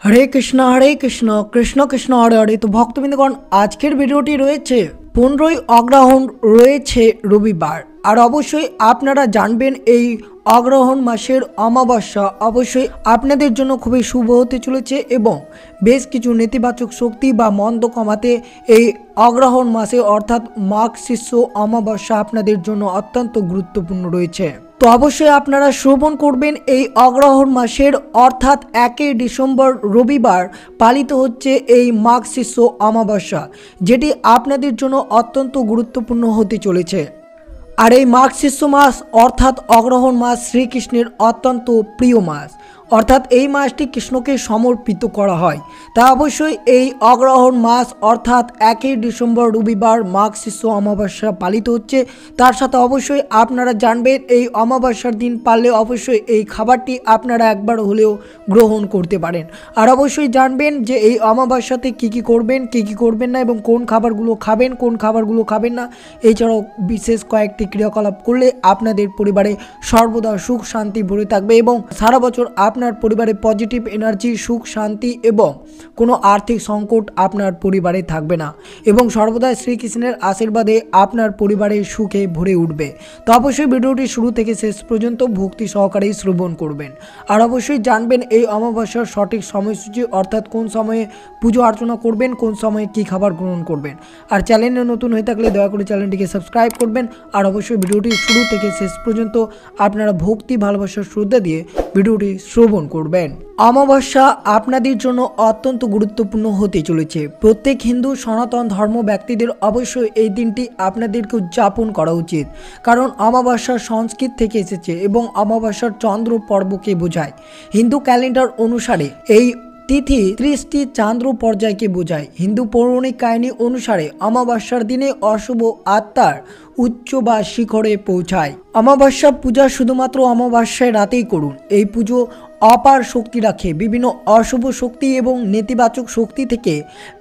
हरे कृष्ण कृष्ण कृष्ण हरे हरे। तो भक्तबिंदगण आजकेर भिडियोटी रयेछे 15ই অগ্রহণ রয়েছে রবিবার। আর অবশ্যই আপনারা জানবেন এই অগ্রহণ মাসের অমাবস্যা অবশ্যই আপনাদের জন্য খুবই শুভ হতে চলেছে এবং বেশ কিছু নেতিবাচক শক্তি বা মন্দ কমাতে এই অগ্রহণ মাসে অর্থাৎ মাঘ শিষ্য অমাবস্যা আপনাদের জন্য অত্যন্ত গুরুত্বপূর্ণ রয়েছে। তো অবশ্যই আপনারা শ্রবণ করবেন এই অগ্রহণ মাসের অর্থাৎ 1 ডিসেম্বর রবিবার পালিত হচ্ছে এই মাঘ শিষ্য অমাবস্যা, যেটি আপনাদের জন্য অত্যন্ত গুরুত্বপূর্ণ হতে চলেছে। আর এই মাঘ শিষ্য মাস অর্থাৎ অগ্রহণ মাস শ্রীকৃষ্ণের অত্যন্ত প্রিয় মাস, অর্থাৎ এই মাসটি কৃষ্ণকে সমর্পিত করা হয়। তা অবশ্যই এই অগ্রহণ মাস অর্থাৎ 1 ডিসেম্বর রবিবার মাঘ শিষ্য অমাবস্যা পালিত হচ্ছে। তার সাথে অবশ্যই আপনারা জানবেন এই অমাবস্যার দিন পারলে অবশ্যই এই খাবারটি আপনারা একবার হলেও গ্রহণ করতে পারেন। আর অবশ্যই জানবেন যে এই অমাবস্যাতে কী করবেন কী করবেন না এবং কোন খাবারগুলো খাবেন কোন খাবারগুলো খাবেন না। এছাড়াও বিশেষ কয়েকটি ক্রিয়াকলাপ করলে আপনাদের পরিবারে সর্বদা সুখ শান্তি ভরে থাকবে এবং সারা বছর আপনার পরিবারে পজিটিভ এনার্জি সুখ শান্তি এবং কোনো আর্থিক সংকট আপনার পরিবারে থাকবে না এবং সর্বদা শ্রীকৃষ্ণের আশীর্বাদে আপনার পরিবারে সুখে ভরে উঠবে। তো অবশ্যই ভিডিওটি শুরু থেকে শেষ পর্যন্ত ভক্তি সহকারে শ্রবণ করবেন। আর অবশ্যই জানবেন এই অমাবস্যার সঠিক সময়সূচি অর্থাৎ কোন সময়ে পুজো অর্চনা করবেন কোন সময়ে কী খাবার গ্রহণ করবেন। আর চ্যানেলে নতুন হয়ে থাকলে দয়া করে চ্যানেলটিকে সাবস্ক্রাইব করবেন। আর অবশ্যই ভিডিওটি শুরু থেকে শেষ পর্যন্ত আপনারা ভক্তি ভালোবাসার শ্রদ্ধা দিয়ে ভিডিওটি শ্রবণ করবেন। অমাবস্যা আপনাদের জন্য অত্যন্ত গুরুত্বপূর্ণ হতে চলেছে। প্রত্যেক হিন্দু সনাতন ধর্ম ব্যক্তিদের অবশ্যই এই দিনটি আপনাদেরকে উদযাপন করা উচিত, কারণ অমাবস্যা সংস্কৃত থেকে এসেছে এবং অমাবস্যার চন্দ্র পর্বকে বোঝায়। হিন্দু ক্যালেন্ডার অনুসারে এই তিথি 30টি চান্দ্র পর্যায়কে বোঝায়। হিন্দু পৌরাণিক কাহিনী অনুসারে অমাবস্যার দিনে অশুভ আত্মার উচ্চ বা শিখরে পৌঁছায়। অমাবস্যা পূজা শুধুমাত্র অমাবস্যায় রাতেই করুন। এই পুজো অপার শক্তি রাখে, বিভিন্ন অশুভ শক্তি এবং নেতিবাচক শক্তি থেকে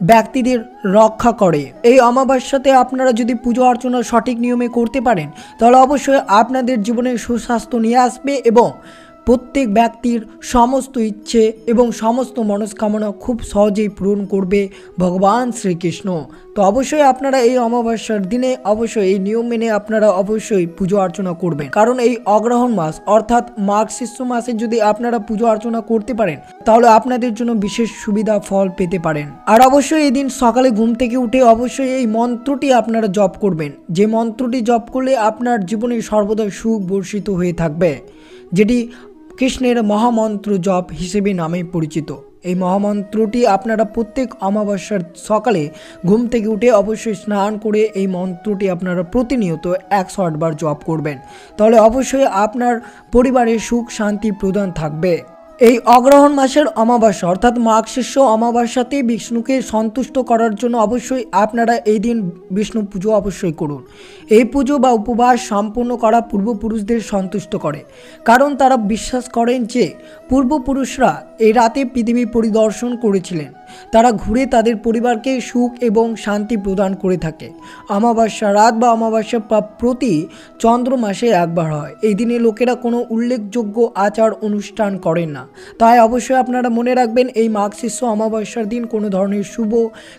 ব্যক্তিদের রক্ষা করে। এই অমাবস্যাতে আপনারা যদি পুজো অর্চনা সঠিক নিয়মে করতে পারেন তাহলে অবশ্যই আপনাদের জীবনে সুস্বাস্থ্য নিয়ে আসবে এবং প্রত্যেক ব্যক্তির সমস্ত ইচ্ছে এবং সমস্ত মনস্কামনা খুব সহজেই পূরণ করবে ভগবান শ্রীকৃষ্ণ। তো অবশ্যই আপনারা এই অমাবস্যার দিনে অবশ্যই এই নিয়ম মেনে আপনারা অবশ্যই পুজো অর্চনা করবেন, কারণ এই অগ্রহণ মাস অর্থাৎ মাঘ শিষ্য মাসে যদি আপনারা পুজো অর্চনা করতে পারেন তাহলে আপনাদের জন্য বিশেষ সুবিধা ফল পেতে পারেন। আর অবশ্যই এই দিন সকালে ঘুম থেকে উঠে অবশ্যই এই মন্ত্রটি আপনারা জপ করবেন, যে মন্ত্রটি জপ করলে আপনার জীবনে সর্বদা সুখ বর্ষিত হয়ে থাকবে, যেটি কৃষ্ণের মহামন্ত্র জপ হিসেবে নামে পরিচিত। এই মহামন্ত্রটি আপনারা প্রত্যেক অমাবস্যার সকালে ঘুম থেকে উঠে অবশ্যই স্নান করে এই মন্ত্রটি আপনারা প্রতিনিয়ত 108 বার জপ করবেন, তাহলে অবশ্যই আপনার পরিবারে সুখ শান্তি প্রদান থাকবে। এই অগ্রহণ মাসের অমাবস্যা অর্থাৎ মাঘ শিষ্য অমাবস্যাতে বিষ্ণুকে সন্তুষ্ট করার জন্য অবশ্যই আপনারা এই দিন বিষ্ণু পুজো অবশ্যই করুন। এই পুজো বা উপবাস সম্পূর্ণ করা পূর্বপুরুষদের সন্তুষ্ট করে, কারণ তারা বিশ্বাস করেন যে পূর্বপুরুষরা এই রাতে পৃথিবী পরিদর্শন করেছিলেন, তারা ঘুরে তাদের পরিবারকে সুখ এবং শান্তি প্রদান করে থাকে। অমাবস্যা রাত বা অমাবস্যা প্রতি চন্দ্র মাসে একবার হয়। এই দিনে লোকেরা কোনো উল্লেখযোগ্য আচার অনুষ্ঠান করেন না, তাই অবশ্যই আপনারা মনে রাখবেন এই মাঘ শিষ্য অমাবস্যার দিন কোনো ধরনের শুভ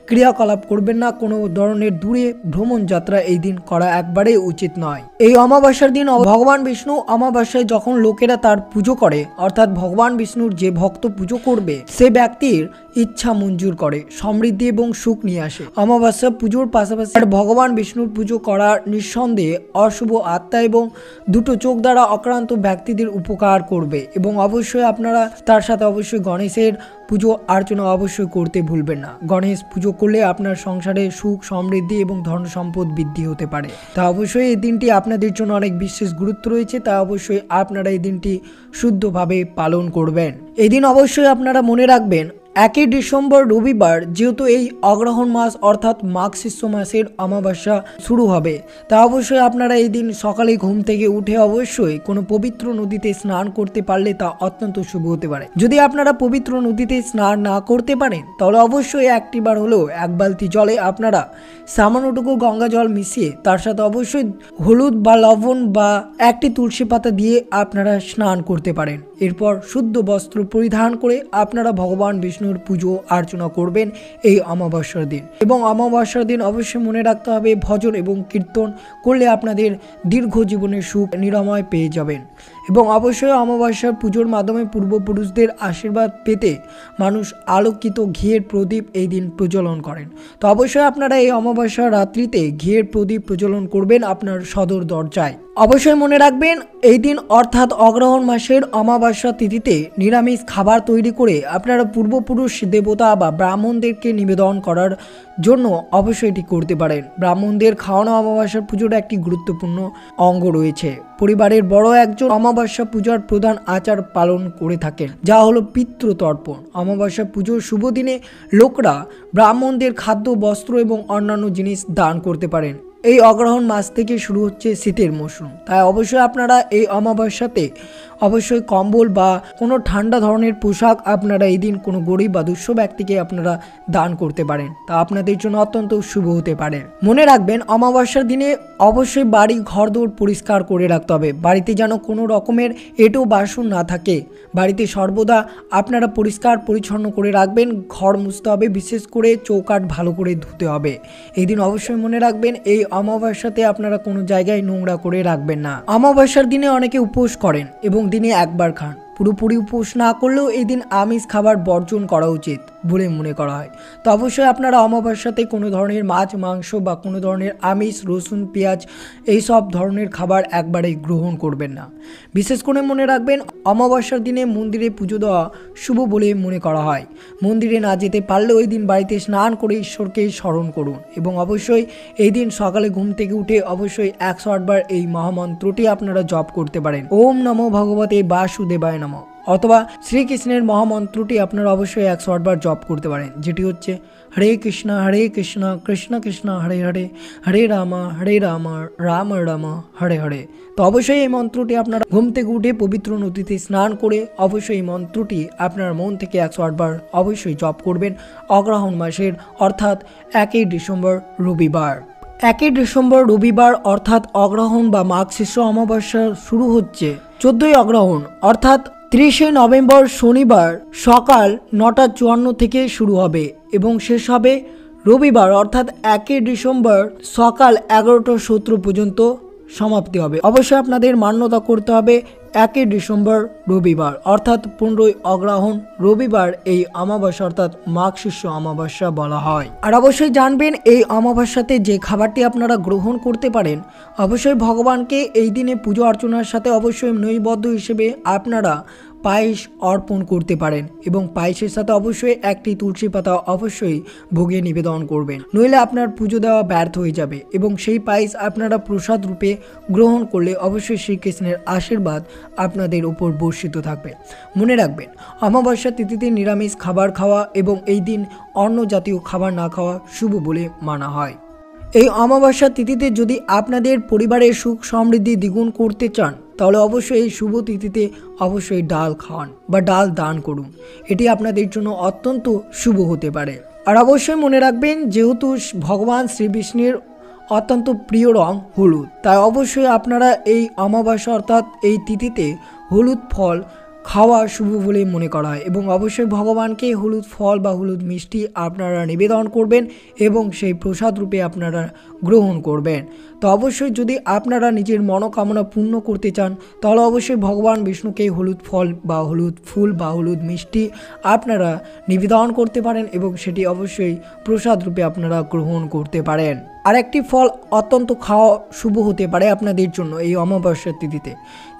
ক্রিয়াকলাপ করবেন না, কোনো ধরনের দূরে ভ্রমণ যাত্রা এই দিন করা একবারেই উচিত নয়। এই অমাবস্যার দিন ভগবান বিষ্ণু অমাবস্যায় যখন লোকেরা তার পুজো করে অর্থাৎ ভগবান বিষ্ণুর যে ভক্ত পুজো করবে সে ব্যক্তির ইচ্ছা মঞ্জুর করে, সমৃদ্ধি এবং সুখ নিয়ে আসে। অমাবস্যা পুজোর পাশাপাশি ভগবান বিষ্ণুর পুজো করা নিঃসন্দেহে অশুভ আত্মা এবং দুটো চোখ দ্বারা আক্রান্ত ব্যক্তিদের উপকার করবে এবং অবশ্যই আপনারা তার সাথে অবশ্যই গণেশের পুজো অর্চনা অবশ্যই করতে ভুলবেন না। গণেশ পুজো করলে আপনার সংসারে সুখ সমৃদ্ধি এবং ধন সম্পদ বৃদ্ধি হতে পারে। তা অবশ্যই এই দিনটি আপনাদের জন্য অনেক বিশেষ গুরুত্ব রয়েছে, তা অবশ্যই আপনারা এই দিনটি শুদ্ধভাবে পালন করবেন। এই দিন অবশ্যই আপনারা মনে রাখবেন 1 ডিসেম্বর রবিবার যেহেতু এই অগ্রহণ মাস অর্থাৎ মাঘ শিষ্য মাসের অমাবস্যা শুরু হবে, তা অবশ্যই আপনারা এই দিন সকালে ঘুম থেকে উঠে অবশ্যই কোনো পবিত্র নদীতে স্নান করতে পারলে তা অত্যন্ত শুভ হতে পারে। যদি আপনারা পবিত্র নদীতে স্নান না করতে পারেন তাহলে অবশ্যই একটিবার হলেও 1 বালতি জলে আপনারা সামান্যটুকু গঙ্গা জল মিশিয়ে তার সাথে অবশ্যই হলুদ বা লবণ বা একটি তুলসী পাতা দিয়ে আপনারা স্নান করতে পারেন এরপর শুদ্ধ বস্ত্র পরিধান করে আপনারা ভগবান বিষ্ণুর পুজো অর্চনা করবেন এই অমাবস্যার দিন। এবং অমাবস্যার দিন অবশ্যই মনে রাখতে হবে ভজন এবং কীর্তন করলে আপনাদের দীর্ঘ জীবনের সুখ নিরাময় পেয়ে যাবেন। এবং অবশ্যই অমাবস্যার পুজোর মাধ্যমে পূর্বপুরুষদের আশীর্বাদ পেতে মানুষ আলোকিত ঘিয়ের প্রদীপ এই দিন প্রজ্বলন করেন। তো অবশ্যই আপনারা এই অমাবস্যার রাত্রিতে ঘিয়ের প্রদীপ প্রজ্বলন করবেন আপনার সদর দরজায়। অবশ্যই মনে রাখবেন এই দিন অর্থাৎ অগ্রহণ মাসের অমাবস্যা তিথিতে নিরামিষ খাবার তৈরি করে আপনারা পূর্বপুরুষ দেবতা বা ব্রাহ্মণদেরকে নিবেদন করার জন্য অবশ্যই এটি করতে পারেন। ব্রাহ্মণদের খাওয়ানো অমাবস্যার পুজোর একটি গুরুত্বপূর্ণ অঙ্গ রয়েছে। পরিবারের বড় একজন অমাবস্যা পূজার প্রধান আচার পালন করে থাকেন, যা হলো পিতৃতর্পণ। অমাবস্যা পুজোর শুভ দিনে লোকরা ব্রাহ্মণদের খাদ্য, বস্ত্র এবং অন্যান্য জিনিস দান করতে পারেন। এই অগ্রহণ মাস থেকে শুরু হচ্ছে শীতের মৌসুম, তাই অবশ্যই আপনারা এই অমাবস্যাতে অবশ্যই কম্বল বা কোনো ঠান্ডা ধরনের পোশাক আপনারা এই দিন কোনো গরিব বা দুঃস্থ ব্যক্তিকে আপনারা দান করতে পারেন, তা আপনাদের জন্য অত্যন্ত শুভ হতে পারে। মনে রাখবেন অমাবস্যার দিনে অবশ্যই বাড়ি ঘরদোর পরিষ্কার করে রাখতে হবে। বাড়িতে যেন কোনো রকমের এঁটো বাসন না থাকে। বাড়িতে সর্বদা আপনারা পরিষ্কার পরিচ্ছন্ন করে রাখবেন। ঘর মুছতে হবে, বিশেষ করে চৌকাঠ ভালো করে ধুতে হবে। এই দিন অবশ্যই মনে রাখবেন এই অমাবস্যাতে আপনারা কোনো জায়গায় নোংরা করে রাখবেন না। অমাবস্যার দিনে অনেকে উপোস করেন এবং দিনে একবার খান। পুরোপুরি উপোস না করলেও এই দিন আমিষ খাবার বর্জন করা উচিত বলে মনে করা হয়। তো অবশ্যই আপনারা অমাবস্যাতে কোনো ধরনের মাছ, মাংস বা কোনো ধরনের আমিষ, রসুন, পেঁয়াজ এইসব ধরনের খাবার একবারেই গ্রহণ করবেন না। বিশেষ করে মনে রাখবেন অমাবস্যার দিনে মন্দিরে পুজো দেওয়া শুভ বলে মনে করা হয়। মন্দিরে না যেতে পারলে ওই দিন বাড়িতে স্নান করে ঈশ্বরকে স্মরণ করুন এবং অবশ্যই এই দিন সকালে ঘুম থেকে উঠে অবশ্যই 108 বার এই মহামন্ত্রটি আপনারা জপ করতে পারেন। ওম নমো ভগবতে বাসুদেবায় নমঃ। অথবা শ্রীকৃষ্ণের মহামন্ত্রটি আপনারা অবশ্যই 108 বার জপ করতে পারেন, যেটি হচ্ছে হরে কৃষ্ণ কৃষ্ণ কৃষ্ণ হরে হরে, হরে রাম রাম রাম হরে হরে। তো অবশ্যই এই মন্ত্রটি আপনারা ঘুম থেকে উঠে পবিত্র নদীতে স্নান করে অবশ্যই এই মন্ত্রটি আপনার মন থেকে 108 বার অবশ্যই জপ করবেন অগ্রহণ মাসের অর্থাৎ 1 ডিসেম্বর রবিবার। 1 ডিসেম্বর রবিবার অর্থাৎ অগ্রহণ বা মাঘ শীর্ষ অমাবস্যা শুরু হচ্ছে 14ই অগ্রহণ অর্থাৎ 30শে নভেম্বর শনিবার সকাল 9:54 থেকে শুরু হবে এবং শেষ হবে রবিবার অর্থাৎ 1 ডিসেম্বর সকাল 11:17 পর্যন্ত সমাপ্তি হবে। অবশ্যই আপনাদের মান্যতা করতে হবে 1 ডিসেম্বর রবিবার অর্থাৎ 15ই অগ্রহণ রবিবার এই অমাবস্যা অর্থাৎ মাঘ শীর্ষ অমাবস্যা বলা হয়। আর অবশ্যই জানবেন এই অমাবস্যাতে যে খাবারটি আপনারা গ্রহণ করতে পারেন, অবশ্যই ভগবানকে এই দিনে পুজো অর্চনার সাথে অবশ্যই নৈবেদ্য হিসেবে আপনারা পায়েস অর্পণ করতে পারেন এবং পায়েসের সাথে অবশ্যই একটি তুলসী পাতা অবশ্যই ভোগে নিবেদন করবেন, নইলে আপনার পুজো দেওয়া ব্যর্থ হয়ে যাবে। এবং সেই পায়েস আপনারা প্রসাদ রূপে গ্রহণ করলে অবশ্যই শ্রীকৃষ্ণের আশীর্বাদ আপনাদের উপর বর্ষিত থাকবে। মনে রাখবেন অমাবস্যা তিথিতে নিরামিষ খাবার খাওয়া এবং এই দিন অন্য জাতীয় খাবার না খাওয়া শুভ বলে মানা হয়। এই অমাবস্যা তিথিতে যদি আপনাদের পরিবারের সুখ সমৃদ্ধি দ্বিগুণ করতে চান তাহলে অবশ্যই এই শুভ তিথিতে অবশ্যই ডাল খাওয়ান বা ডাল দান করুন, এটি আপনাদের জন্য অত্যন্ত শুভ হতে পারে। আর অবশ্যই মনে রাখবেন যেহেতু ভগবান শ্রী বিষ্ণুর অত্যন্ত প্রিয় রং হলুদ, তাই অবশ্যই আপনারা এই অমাবস্যা অর্থাৎ এই তিথিতে হলুদ ফল খাওয়া শুভ বলে মনে করা হয় এবং অবশ্যই ভগবানকে হলুদ ফল বা হলুদ মিষ্টি আপনারা নিবেদন করবেন এবং সেই প্রসাদ রূপে আপনারা গ্রহণ করবেন। তো অবশ্যই যদি আপনারা নিজের মনোকামনা পূর্ণ করতে চান তাহলে অবশ্যই ভগবান বিষ্ণুকে হলুদ ফল বা হলুদ ফুল বা হলুদ মিষ্টি আপনারা নিবেদন করতে পারেন এবং সেটি অবশ্যই প্রসাদ রূপে আপনারা গ্রহণ করতে পারেন। আর একটি ফল অত্যন্ত খাওয়া শুভ হতে পারে আপনাদের জন্য এই অমাবস্যার তিথিতে,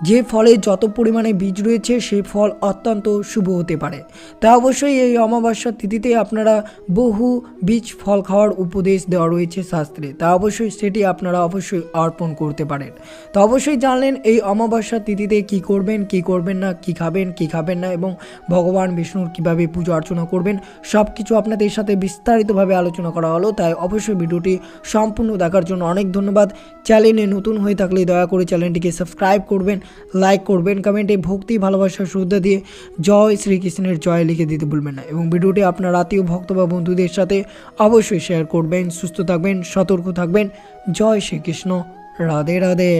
যে ফলে যত পরিমাণে বীজ রয়েছে সেই ফল অত্যন্ত শুভ হতে পারে। তাই অবশ্যই এই অমাবস্যার তিথিতে আপনারা বহু বীজ ফল খাওয়ার উপদেশ দেওয়া রয়েছে শাস্ত্রে, তা অবশ্যই সেটি আপনারা অবশ্যই অর্পণ করতে পারেন। তো অবশ্যই জানলেন এই অমাবস্যার তিথিতে কি করবেন কি করবেন না, কি খাবেন কি খাবেন না এবং ভগবান বিষ্ণুর কিভাবে পুজো অর্চনা করবেন সব কিছু আপনাদের সাথে বিস্তারিতভাবে আলোচনা করা হলো। তাই অবশ্যই ভিডিওটি সম্পূর্ণ দেখার জন্য অনেক ধন্যবাদ। চ্যানেলে নতুন হয়ে থাকলে দয়া করে চ্যানেলটিকে সাবস্ক্রাইব করবেন, লাইক করবেন, কমেন্টে ভক্তি ভালোবাসা শ্রদ্ধা দিয়ে জয় শ্রীকৃষ্ণের জয় লিখে দিতে ভুলবেন না এবং ভিডিওটি আপনার আত্মীয় ভক্ত বা বন্ধুদের সাথে অবশ্যই শেয়ার করবেন। সুস্থ থাকবেন, সতর্ক থাকবেন। জয় শ্রীকৃষ্ণ, রাধে রাধে।